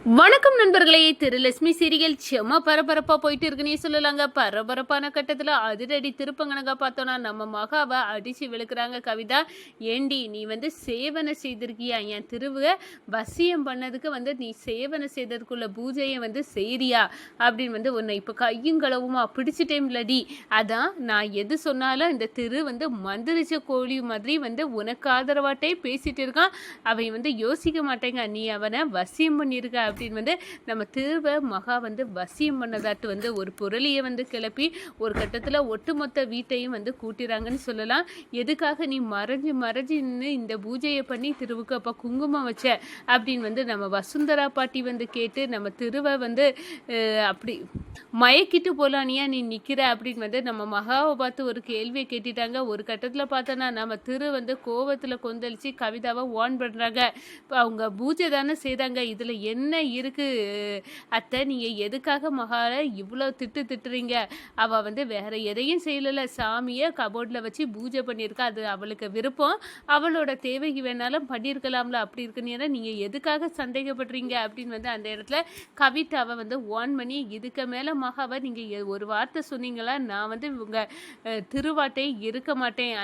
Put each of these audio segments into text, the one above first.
வணக்கம் நண்பர்களே. திருலட்சுமி சீரியல் செம்ம பரபரப்பா போயிட்டு இருக்குன்னே சொல்லலாங்க. பரபரப்பான கட்டத்துல அதிரடி திருப்பங்கனங்க பார்த்தோன்னா நம்ம மகாவை அடிச்சு விழுக்கிறாங்க கவிதா. ஏண்டி நீ சேவனை செய்திருக்கியா? என் திருவுக வசியம் பண்ணதுக்கு நீ சேவனை செய்ததுக்குள்ள பூஜையை செய்றியா அப்படின்னு உன்னை இப்போ கையும் களவுமா பிடிச்சிட்டேன்லடி. அதான் நான் எது சொன்னாலும் இந்த திரு மந்திரிச்ச கோழி மாதிரி உனக்கு ஆதரவாட்டே பேசிட்டு இருக்கான். அவன் யோசிக்க மாட்டேங்க, நீ அவனை வசியம் பண்ணியிருக்க அப்படின்னு நம்ம திருவ மகா வசியம் பண்ணதாட்டு ஒரு பொருளியை கிளப்பி ஒரு கட்டத்தில் ஒட்டுமொத்த வீட்டையும் கூட்டிறாங்கன்னு சொல்லலாம். எதுக்காக நீ மறைஞ்சு மறைஞ்சின்னு இந்த பூஜையை பண்ணி திருவுக்கு அப்போ குங்குமம் வச்ச அப்படின்னு நம்ம வசுந்தரா பாட்டி கேட்டு நம்ம திருவை அப்படி மயக்கிட்டு போலானியா நீ நிற்கிற அப்படின்னு நம்ம மகாவை பார்த்து ஒரு கேள்வியை கேட்டுட்டாங்க. ஒரு கட்டத்தில் பார்த்தோன்னா நம்ம திரு கோவத்தில் கொந்தளிச்சு கவிதாவை வார்ன் பண்ணுறாங்க. இப்போ அவங்க பூஜை தானே செய்தாங்க, இதில் என்ன இருக்கு அத்தை? நீங்கள் எதுக்காக மகாலை இவ்வளோ திட்டுறீங்க? அவள் வேற எதையும் செய்யலை, சாமியை கபோர்டில் வச்சு பூஜை பண்ணியிருக்கா. அது அவளுக்கு விருப்பம், அவளோட தேவைக்கு வேணாலும் பண்ணியிருக்கலாம்ல. அப்படி இருக்குன்னு நீங்கள் எதுக்காக சந்தேகப்படுறீங்க அப்படின்னு அந்த இடத்துல கவிதாவை வார்ன் பண்ணி, இதுக்கு மேலே மகாவை நீங்கள் ஒரு வார்த்தை சொன்னீங்களா நான் உங்கள் திருவாட்டை இருக்க மாட்டேன்,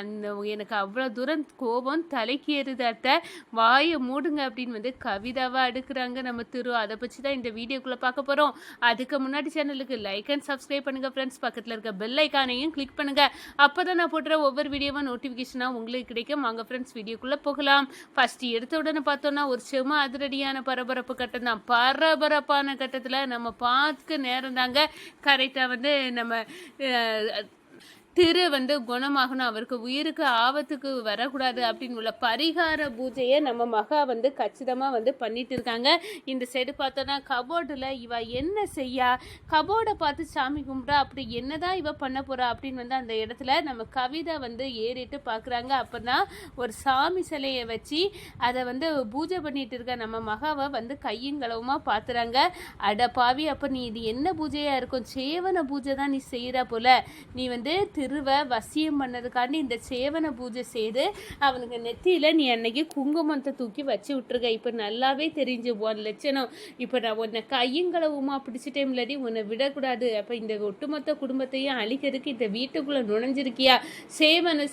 எனக்கு அவ்வளோ தூரம் கோபம் தலைக்கு ஏறுது அத்தை, வாயை மூடுங்க அப்படின்னு கவிதாவை அடுக்குறாங்க நம்ம திரு. அதை பற்றி தான் இந்த வீடியோக்குள்ளே பார்க்க போகிறோம். அதுக்கு முன்னாடி சேனலுக்கு லைக் அண்ட் சப்ஸ்கிரைப் பண்ணுங்கள் ஃப்ரெண்ட்ஸ். பக்கத்தில் இருக்க பெல் ஐக்கானையும் கிளிக் பண்ணுங்கள். அப்போ தான் நான் போடுற ஒவ்வொரு வீடியோவும் நோட்டிஃபிகேஷனாக உங்களுக்கு கிடைக்கும். வாங்க ஃப்ரெண்ட்ஸ் வீடியோக்குள்ளே போகலாம். ஃபஸ்ட்டு எடுத்த உடனே பார்த்தோன்னா ஒரு செம அதிரடியான பரபரப்பு கட்டம் தான். பரபரப்பான கட்டத்தில் நம்ம பார்க்க நேரம் தாங்க கரெக்டாக நம்ம திரு குணமாகணும், அவருக்கு உயிருக்கு ஆபத்துக்கு வரக்கூடாது அப்படின்னு உள்ள பரிகார பூஜையை நம்ம மகா கச்சிதமாக பண்ணிட்டு இருக்காங்க. இந்த சைடு பார்த்தோன்னா கபோர்டில் இவ என்ன செய்யா, கபோர்டை பார்த்து சாமி கும்பிட்றா, அப்படி என்னதான் இவ பண்ண போறா அப்படின்னு அந்த இடத்துல நம்ம கவிதை ஏறிட்டு பார்க்குறாங்க. அப்போ தான் ஒரு சாமி சிலையை வச்சு அதை பூஜை பண்ணிட்டு இருக்க நம்ம மகாவை கையங்களவுமா பார்த்துறாங்க. அட பாவி, அப்போ நீ இது என்ன பூஜையாக இருக்கும்? சேவன பூஜை தான் நீ செய்கிற போல. நீ திருவை வசியம் பண்ணதுக்காண்டி இந்த சேவன பூஜை செய்து அவனுக்கு நெத்தியில் நீ அன்னைக்கு குங்குமத்தை தூக்கி வச்சு விட்டுருக்க. இப்போ நல்லாவே தெரிஞ்சு உன் லட்சணம். இப்போ நான் உன்னை கையங்களவுமா பிடிச்சிட்டேன் இல்லாடி உன்னை விடக்கூடாது. அப்போ இந்த ஒட்டுமொத்த குடும்பத்தையும் அழிக்கிறதுக்கு இந்த வீட்டுக்குள்ளே நுழைஞ்சிருக்கியா? சேவன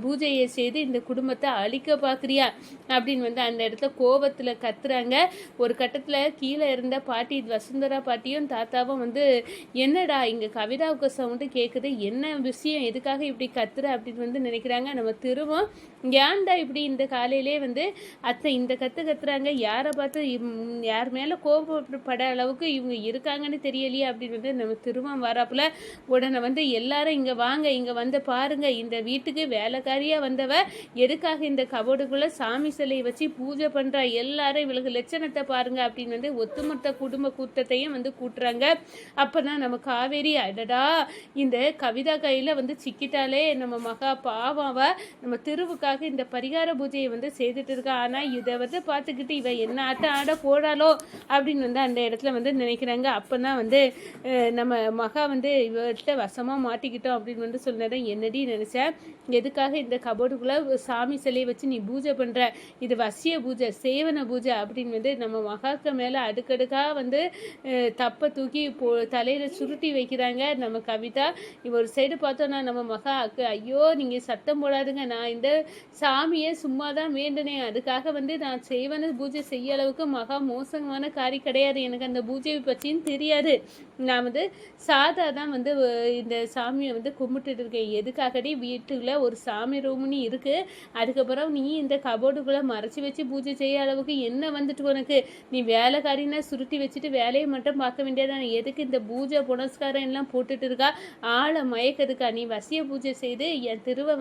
பூஜையை செய்து இந்த குடும்பத்தை அழிக்க பார்க்குறியா அப்படின்னு அந்த இடத்துல கோபத்தில் கத்துறாங்க. ஒரு கட்டத்தில் கீழே இருந்த பாட்டி வசுந்தரா பாட்டியும் தாத்தாவும் என்னடா இங்கே கவிதாவுக்கு சவுண்டு கேட்குது, என்ன விஷயம், எதுக்காக இப்படி கத்துற அப்படின்னு நினைக்கிறாங்க. நம்ம திரும்பவும் ஏன்டா இப்படி இந்த காலையிலே அத்தை இந்த கத்துறாங்க, யாரை பார்த்து யார் மேலே கோபப்பட அளவுக்கு இவங்க இருக்காங்கன்னு தெரியலையே அப்படின்னு நம்ம திரும்ப வராப்புல உடனே எல்லாரும் இங்கே வாங்க, இங்கே பாருங்க, இந்த வீட்டுக்கு வேலைக்காரியாக வந்தவ எதுக்காக இந்த கபோர்டுக்குள்ளே சாமி சிலையை வச்சு பூஜை பண்ணுறா, எல்லாரும் இவளுக்கு லட்சணத்தை பாருங்க அப்படின்னு ஒத்துமொத்த குடும்ப கூட்டத்தையும் கூட்டுறாங்க. அப்போ தான் நம்ம காவேரி, அடடா இந்த கவிதா கையில் சிக்கிட்டாலே நம்ம மகா பாவாவ நம்ம திருவுக்காக இந்த பரிகார பூஜையை செய்துட்டு இருக்கா. ஆனால் இதை பார்த்துக்கிட்டு இவ என்ன ஆட்டம் ஆட போடாலோ அப்படின்னு அந்த இடத்துல நினைக்கிறாங்க. அப்போ தான் நம்ம மகா இவர்கிட்ட வசமாக மாட்டிக்கிட்டோம் அப்படின்னு சொன்னதை என்னடி நினச்சேன், எதுக்காக இந்த கபோர்டுக்குள்ளே சாமி சிலையை வச்சு நீ பூஜை பண்ணுற, இது வசிய பூஜை சேவன பூஜை அப்படின்னு நம்ம மகாக்கு மேலே அடுக்கடுக்காக தப்பை தூக்கி தலையில் சுருட்டி வைக்கிறாங்க நம்ம கவிதா. ஒரு சைடு பார்த்தோன்னா நம்ம மகாக்கு, ஐயோ நீங்கள் சத்தம் போடாதுங்க, நான் இந்த சாமியை சும்மா தான் வேண்டினேன், அதுக்காக நான் செய்வன பூஜை செய்ய அளவுக்கு மகா மோசமான காரி கிடையாது, எனக்கு அந்த பூஜையை பற்றியும் தெரியாது, நான் சாதா தான் இந்த சாமியை கும்பிட்டுட்டு இருக்கேன். எதுக்காகடி வீட்டுக்குள்ள ஒரு சாமி ரூம்னு இருக்கு, அதுக்கப்புறம் நீ இந்த கபோர்டுக்குள்ளே மறைச்சி வச்சு பூஜை செய்ய அளவுக்கு என்ன உனக்கு, நீ வேலைக்காரின்னா சுருட்டி வச்சுட்டு வேலையை மட்டும் பார்க்க வேண்டியதான், எதுக்கு இந்த பூஜை புனஸ்காரம் எல்லாம் போட்டுட்டு இருக்கா, ஆளை மயக்கிறதுக்கா? நீ வசிய பூஜை செய்து என் திருவை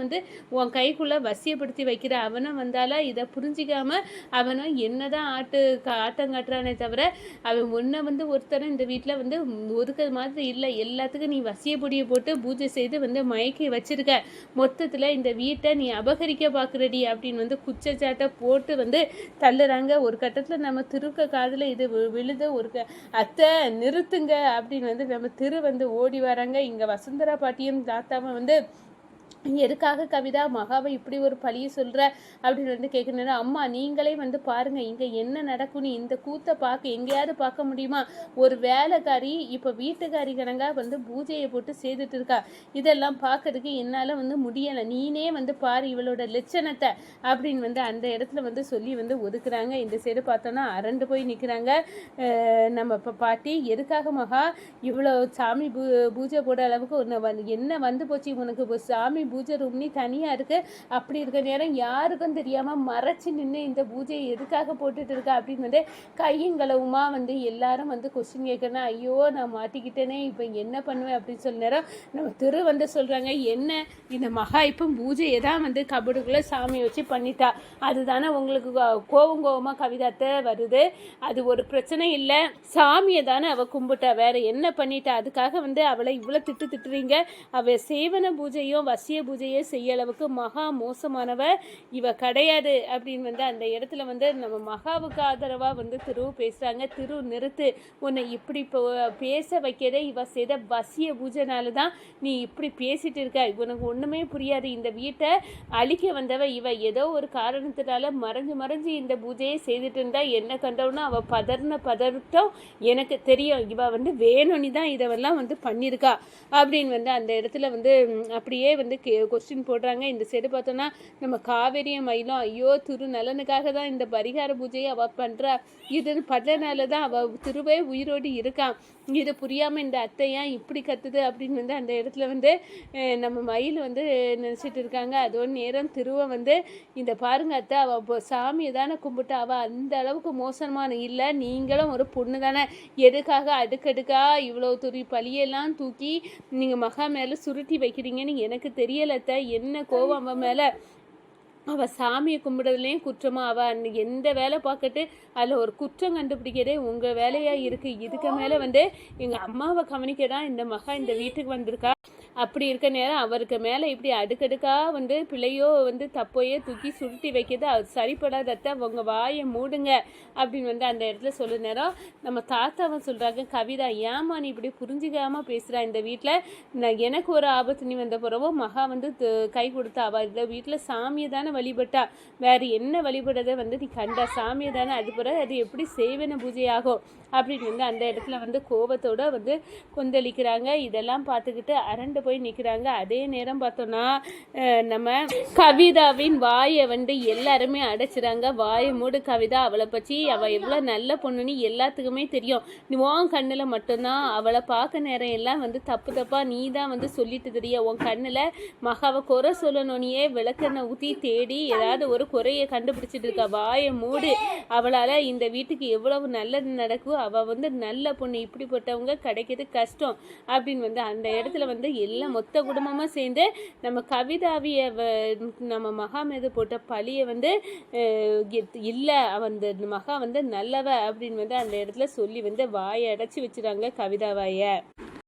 உன் கைக்குள்ளே வசியப்படுத்தி வைக்கிற. அவனும் வந்தாலா இதை புரிஞ்சிக்காம அவனும் என்னதான் ஆட்டம் காட்டுறானே தவிர அவன் ஒன்றை ஒருத்தரும் இந்த வீட்டில் ஒதுக்க மாதிரி இல்லை. எல்லாத்துக்கும் நீ வசியப்பொடியை போட்டு பூஜை செய்து மயக்கி வச்சிருக்க. மொத்தத்தில் இந்த வீட்டை நீ அபகரிக்க பார்க்குறடி அப்படின்னு குச்சச்சாட்டை போட்டு தள்ளுறாங்க. ஒரு கட்டத்தில் நம்ம திருக்க காதில் இது விழுத ஒரு அத்தை நிறுத்துங்க அப்படின்னு நம்ம திரு ஓடி வராங்க. இங்கே வசுந்தரா பாட்டியும் தாத்தாவும் எதுக்காக கவிதா மகாவை இப்படி ஒரு பழிய சொல்கிற அப்படின்னு வந்து கேட்கணும். அம்மா நீங்களே வந்து பாருங்கள் இங்கே என்ன நடக்கும்னு. இந்த கூத்தை பார்க்க எங்கேயாவது பார்க்க முடியுமா? ஒரு வேலைக்காரி இப்போ வீட்டுக்காரி கணங்க வந்து பூஜையை போட்டு செய்துட்டு இருக்கா. இதெல்லாம் பார்க்கறதுக்கு என்னால் வந்து முடியலை. நீனே வந்து பாரு இவளோட லட்சணத்தை அப்படின்னு வந்து அந்த இடத்துல வந்து சொல்லி வந்து ஒதுக்குறாங்க. இந்த சைடு பார்த்தோன்னா அரண்டு போய் நிற்கிறாங்க நம்ம இப்போ பாட்டி. எதுக்காக மகா இவ்வளோ சாமி பூஜை போட அளவுக்கு ஒன்று என்ன வந்து போச்சு உனக்கு? சாமி பூஜை ரூம்னி தனியாக இருக்குது. அப்படி இருக்க நேரம் யாருக்கும் தெரியாமல் மறைச்சி நின்று இந்த பூஜையை எதுக்காக போட்டுட்டு இருக்கா அப்படின்னு வந்து கையங்களவுமா வந்து எல்லாரும் வந்து கொஸ்டின் கேட்கணும். ஐயோ நான் மாட்டிக்கிட்டேனே, இப்போ என்ன பண்ணுவேன் அப்படின்னு சொல்ல நேரம் நம்ம திரு வந்து சொல்கிறாங்க, என்ன இந்த மகா இப்போ பூஜையை தான் வந்து கபடுக்குள்ளே சாமியை வச்சு பண்ணிட்டா. அதுதானே உங்களுக்கு கோவமாக கவிதாத்தை வருது. அது ஒரு பிரச்சனை இல்லை. சாமியை தானே அவள் கும்பிட்டா, வேற என்ன பண்ணிட்டா? அதுக்காக வந்து அவளை இவ்வளோ திட்டுறீங்க. அவள் சேவன பூஜையும் வசிய பூஜையை செய்ய அளவுக்கு மகா மோசமானவ இவ கிடையாது அப்படின்னு வந்து அந்த இடத்துல வந்து நம்ம மகாவுக்கு ஆதரவாக வந்து திரு பேசுகிறாங்க. திரு நிறுத்து, உன்னை இப்படி பேச வைக்கிறதே இவ செய்த வசிய பூஜைனால தான் நீ இப்படி பேசிட்டு இருக்க. உனக்கு ஒன்றுமே புரியாது. இந்த வீட்டை அழிக்க வந்தவ இவ ஏதோ ஒரு காரணத்தினால மறைஞ்சு இந்த பூஜையை செய்துட்டு இருந்தா என்ன கண்டவுன்னா அவள் பதட்டம் எனக்கு தெரியும். இவ வந்து வேணும்னு தான் இதெல்லாம் வந்து பண்ணியிருக்கா அப்படின்னு வந்து அந்த இடத்துல வந்து அப்படியே வந்து கொஸ்டின் போடுறாங்க. இந்த சைடு பார்த்தோன்னா நம்ம காவேரிய மயிலும் ஐயோ திரு நலனுக்காக தான் இந்த பரிகார பூஜையை அவள் பண்ணுறா. இது பண்ணனால தான் அவள் திருவே உயிரோடு இருக்கான். இது புரியாமல் இந்த அத்தையா இப்படி கத்துது அப்படின்னு வந்து அந்த இடத்துல வந்து நம்ம மயில் வந்து நினச்சிட்டு இருக்காங்க. அதோட நேரம் திருவை வந்து இந்த பாருங்க அத்தை, அவள் சாமியை தானே கும்பிட்டு அவள் அந்த அளவுக்கு மோசமான இல்லை. நீங்களும் ஒரு பொண்ணு தானே, எதுக்காக அடுக்கடுக்கா இவ்வளோ பழியெல்லாம் தூக்கி நீங்கள் மகா மேலே சுருட்டி வைக்கிறீங்கன்னு எனக்கு தெரியலத்த. என்ன கோவம் அவன் மேலே? அவள் சாமியை கும்பிடுறதுலேயும் குற்றமாக அவள் எந்த வேலை பார்க்கட்டு அதில் ஒரு குற்றம் கண்டுபிடிக்கிறதே உங்கள் வேலையாக இருக்குது. இதுக்கு மேலே வந்து எங்கள் அம்மாவை கவனிக்க தான் இந்த மகா இந்த வீட்டுக்கு வந்திருக்கா. அப்படி இருக்க நேரம் அவருக்கு மேலே இப்படி அடுக்கடுக்காக வந்து பிள்ளையோ வந்து தப்பையோ தூக்கி சுருட்டி வைக்கிறது அது சரிப்படாதத்தை உங்கள் வாயை மூடுங்க அப்படின்னு வந்து அந்த இடத்துல சொல்ல நேரம் நம்ம தாத்தாவை சொல்கிறாங்க, கவிதா ஏமா நீ இப்படி புரிஞ்சிக்காமல் பேசுகிறா? இந்த வீட்டில் நான் எனக்கு ஒரு ஆபத்து நீ வந்த பிறவோ மகா வந்து கை கொடுத்தா. அவள் இந்த வீட்டில் சாமியை தானே வழிபட்டா, வேறு என்ன வழிபடுறதை வந்து நீ கண்டா? சாமியை தானே, அது பிறகு அது எப்படி செய்வன பூஜை ஆகும் அப்படின்னு வந்து அந்த இடத்துல வந்து கோபத்தோட வந்து கொந்தளிக்கிறாங்க. இதெல்லாம் பார்த்துக்கிட்டு அரண்டு போய் நிற்கிறாங்க. அதே நேரம் பார்த்தோன்னா நம்ம கவிதாவின் வாயை வந்து எல்லாருமே அடைச்சிறாங்க. வாயை மூடு கவிதா, அவளை பற்றி அவள் எவ்வளோ நல்ல பொண்ணுன்னு எல்லாத்துக்குமே தெரியும். நீ உன் கண்ணில் மட்டும்தான் அவளை பார்க்க நேரம் எல்லாம் வந்து தப்பாக நீ தான் வந்து சொல்லிட்டு தெரிய. உன் கண்ணில் மகாவை குறை சொல்லணும்னியே விளக்கெண்ணை ஊற்றி தேடி ஏதாவது ஒரு குறையை கண்டுபிடிச்சிட்டு இருக்கா. வாயை மூடு. அவளால் இந்த வீட்டுக்கு எவ்வளவு நல்லது நடக்கும். அவள் வந்து நல்ல பொண்ணு, இப்படிப்பட்டவங்க கிடைக்கிறது கஷ்டம் அப்படின்னு வந்து அந்த இடத்துல வந்து எல்லாம் மொத்த குடும்பமாக சேர்ந்து நம்ம கவிதாவிய நம்ம மகா மீது போட்ட பழியை வந்து இல்லை அந்த மகா வந்து நல்லவ அப்படின்னு வந்து அந்த இடத்துல சொல்லி வந்து வாயை அடைச்சி வச்சுறாங்க கவிதா வாயை.